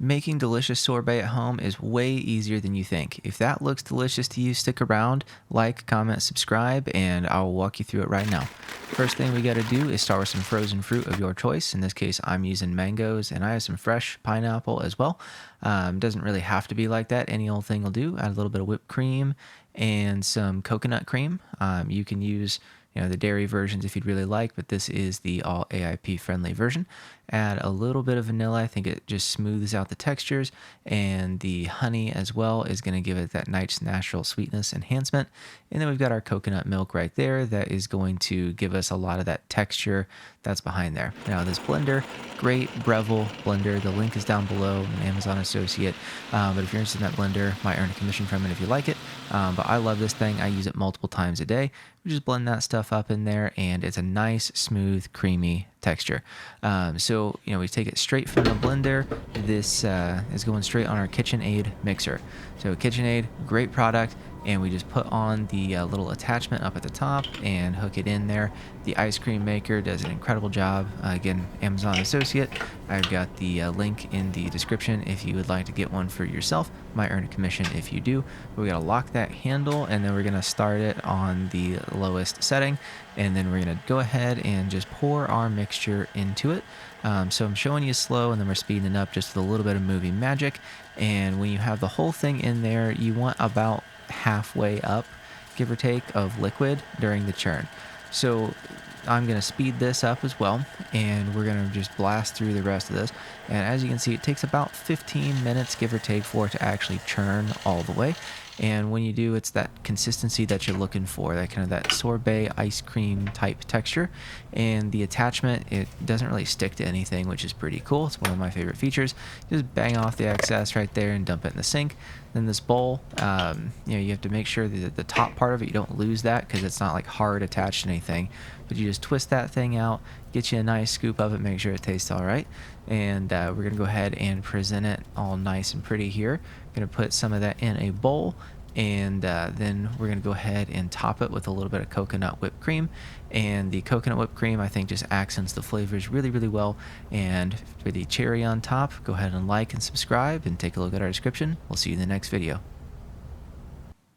Making delicious sorbet at home is way easier than you think. If that looks delicious to you, stick around, like, comment, subscribe, and I will walk you through it right now. First thing we got to do is start with some frozen fruit of your choice. In this case, I'm using mangoes, and I have some fresh pineapple as well. Doesn't really have to be like that. Any old thing will do. Add a little bit of whipped cream and some coconut cream. You can use the dairy versions if you'd really like, but this is the all AIP friendly version. Add a little bit of vanilla. I think it just smooths out the textures, and the honey as well is going to give it that nice natural sweetness enhancement. And then we've got our coconut milk right there that is going to give us a lot of that texture that's behind there. Now this blender, great Breville Blender. The link is down below, an Amazon associate. But if you're interested in that blender, might earn a commission from it if you like it. But I love this thing. I use it multiple times a day. We just blend that stuff up in there, and it's a nice, smooth, creamy texture. So we take it straight from the blender. This is going straight on our KitchenAid mixer. So KitchenAid, great product. And we just put on the little attachment up at the top and hook it in there. The ice cream maker does an incredible job. Again, Amazon associate. I've got the link in the description if you would like to get one for yourself. Might earn a commission if you do. But we gotta lock that handle, and then we're gonna start it on the lowest setting, and then we're gonna go ahead and just pour our mixture into it. So I'm showing you slow, and then we're speeding it up just with a little bit of movie magic. And when you have the whole thing in there, you want about halfway up, give or take, of liquid during the churn. So I'm going to speed this up as well, and we're going to just blast through the rest of this. And as you can see, it takes about 15 minutes, give or take, for it to actually churn all the way. And when you do, it's that consistency that you're looking for, that kind of that sorbet ice cream type texture. And the attachment, it doesn't really stick to anything, which is pretty cool. It's one of my favorite features. Just bang off the excess right there and dump it in the sink. Then this bowl, you have to make sure that the top part of it, you don't lose that, because it's not like hard attached to anything. But you just twist that thing out, get you a nice scoop of it, make sure it tastes all right. And we're going to go ahead and present it all nice and pretty here. Going to put some of that in a bowl, and then we're going to go ahead and top it with a little bit of coconut whipped cream. And the coconut whipped cream, I think, just accents the flavors really, really well. And for the cherry on top, go ahead and like and subscribe and take a look at our description. We'll see you in the next video.